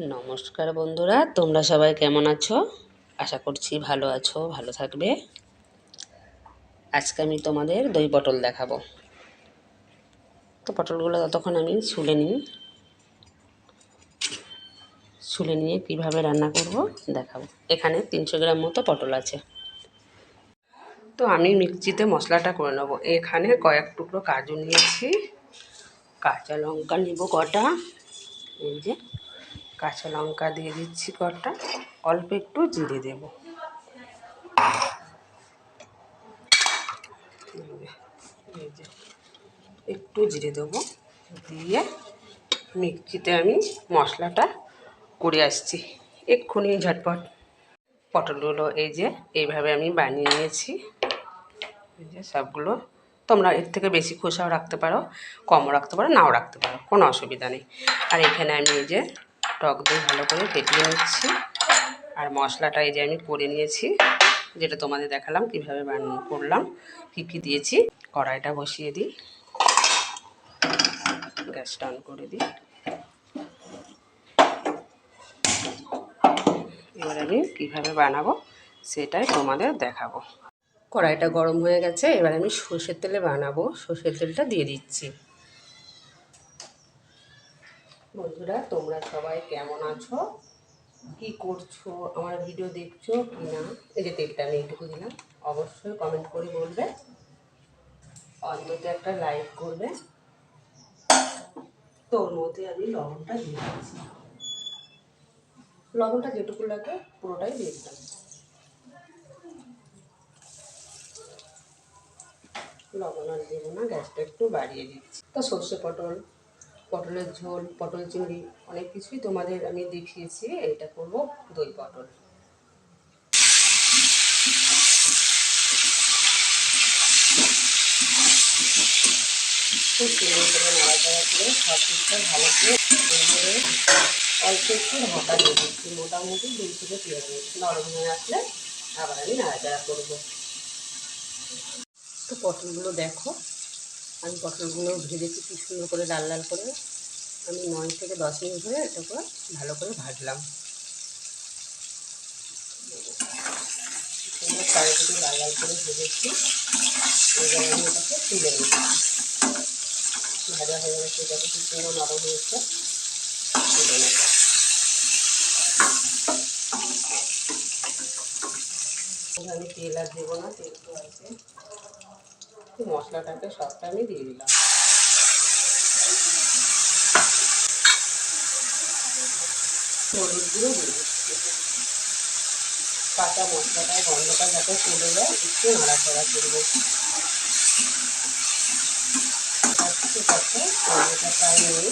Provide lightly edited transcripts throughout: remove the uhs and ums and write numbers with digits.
নমস্কার বন্ধুরা, তোমরা সবাই কেমন আছো? আশা করছি ভালো আছো, ভালো থাকবে। আজকে আমি তোমাদের দই পটল দেখাবো। তো পটলগুলো ততক্ষণ আমি ছুলে নিয়ে কিভাবে রান্না করব দেখাবো। এখানে 300 গ্রাম মতো পটল আছে। তো আমি মিক্সিতে মশলাটা করে নেবো। এখানে কয়েক টুকরো কাজু নিয়েছি, কাঁচা লঙ্কা নিব কটা, এই যে কাঁচা লঙ্কা দিয়ে দিচ্ছি কটা, অল্প একটু জিরে দেব, এই যে একটু জিরে দেবো, দিয়ে মিক্সিতে আমি মশলাটা করে আসছি এক্ষুনি ঝটপট। পটলগুলো এই যে এইভাবে আমি বানিয়ে নিয়েছি, এই যে সবগুলো। তোমরা এর থেকে বেশি খোসাও রাখতে পারো, কমও রাখতে পারো, নাও রাখতে পারো, কোনো অসুবিধা নেই। আর এখানে আমি এই যে টক দই ভালো করে ফেটিয়ে নিচ্ছি, আর মশলাটা এই যে আমি করে নিয়েছি, যেটা তোমাদের দেখালাম কীভাবে করলাম, কী কী দিয়েছি। কড়াইটা বসিয়ে দিই, গ্যাসটা অন করে দিই। এবার আমি কীভাবে বানাবো সেটাই তোমাদের দেখাবো। কড়াইটা গরম হয়ে গেছে, এবার আমি সর্ষের তেলে বানাবো। সর্ষের তেলটা দিয়ে দিচ্ছি। বন্ধুরা, তোমরা সবাই কেমন আছো, কি করছো, আমার ভিডিও দেখছো কি না? এই যে তেলটা আমি এইটুকু দিলাম, অবশ্যই কমেন্ট করে বলবে, অন্তত একটা লাইক করবে। তো ওর মধ্যে আমি লবণটা দিয়ে দিচ্ছি, লবণটা যেটুকু লাগে পুরোটাই দিয়ে দিলাম। লবণ আর দেবো না, গ্যাসটা একটু বাড়িয়ে দিচ্ছি। তো সর্ষে পটল, পটলের ঝোল, পটল চিংড়ি, অনেক কিছুই তোমাদের আমি দেখিয়েছি। এটা করব দই পটল। খুব সুন্দর করে নাড়াচাড়া করে সব কিছুটা ভালো করে অল্প একটু ঢাকা দিয়ে দিচ্ছি, মোটামুটি 2 থেকে 3 মিনিট। নরম হয়ে আসলে আবার আমি নাড়াচাড়া করবো। তো পটলগুলো দেখো, আমি পটলগুলো ভেজেছি কি সুন্দর করে লাল লাল করে। আমি 9 থেকে 10 মিনিট ধরে এটা করে ভালো করে ভাজলাম। চারিদিকে লাল লাল করে ভেজেছি, এবার আমি এটাকে তুলে নিচ্ছি। ভাজা হয়ে গেছে, এটাকে কি সুন্দর নরম হয়েছে, তুলে নেব। আমি তেল আর দেবো না, তেল তো আছে। মশলাটাকে সবটা আমি দিয়ে দিলাম। হলুদ গুঁড়ো দিয়ে দিচ্ছি। কাঁচা মশলাটার গন্ধটা যাতে চলে যায়, একটু নাড়াচাড়া করবো। ঠিক আছে, এটা প্রায় নেই।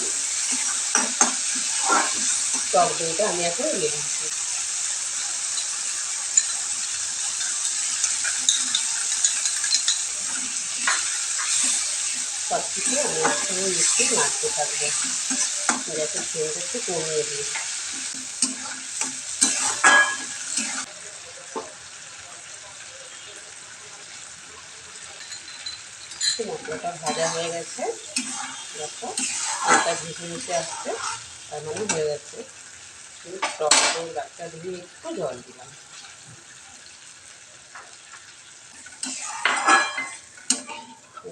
টক দইটা আমি এখন দিয়ে দিচ্ছি। সব কিছু আমি একসঙ্গে মিশিয়ে নাড়তে থাকবো। গ্যাসের ফ্লেমটা একটু কমিয়ে দিই। মশলাটা ভাজা হয়ে গেছে, দেখো হালকা ভেসে ভেসে আসছে, তার মানে হয়ে গেছে। টক দই বাচ্চা দিয়ে একটু জল দিলাম।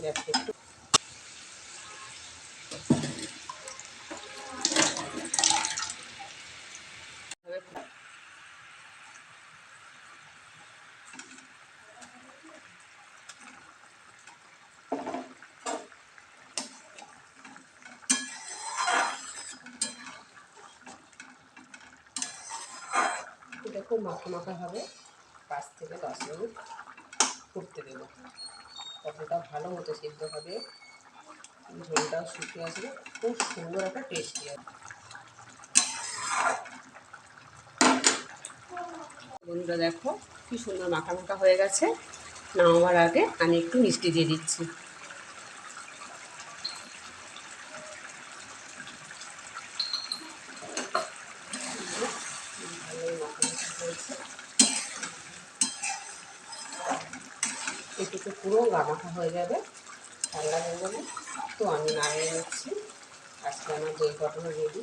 গ্যাসটা একটু দেখো মাখা মাখা হবে। 5 থেকে 10 মিনিট ফুটতে দেবো। পটলটা ভালো মতো সিদ্ধ হবে, ঝোলটাও শুকিয়ে আসবে, খুব সুন্দর একটা টেস্টি হবে। বন্ধুরা দেখো কি সুন্দর মাখা মাখা হয়ে গেছে। নামাবার আগে আমি একটু মিষ্টি দিয়ে দিচ্ছি। এটুকু পুরো গামাখা হয়ে যাবে, ঠান্ডা হয়ে যাবে। তো আমি নামিয়ে নিচ্ছি। আজকে আমার দই পটল রেডি।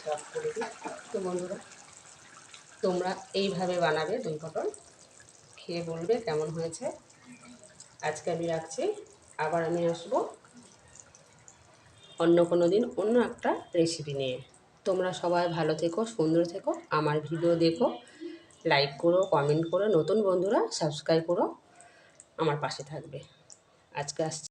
গ্যাসটা অফ করে দিই। তো বন্ধুরা, তোমরা এইভাবে বানাবে দই পটল, খেয়ে বলবে কেমন হয়েছে। আজকে আমি রাখছি, আবার আমি আসবো অন্য কোনো দিন অন্য একটা রেসিপি নিয়ে। তোমরা সবাই ভালো থেকো, সুন্দর থেকো, আমার ভিডিও দেখো, লাইক করো, কমেন্ট করো, নতুন বন্ধুরা সাবস্ক্রাইব করো, আমার পাশে থাকবে। আজকে আসছি।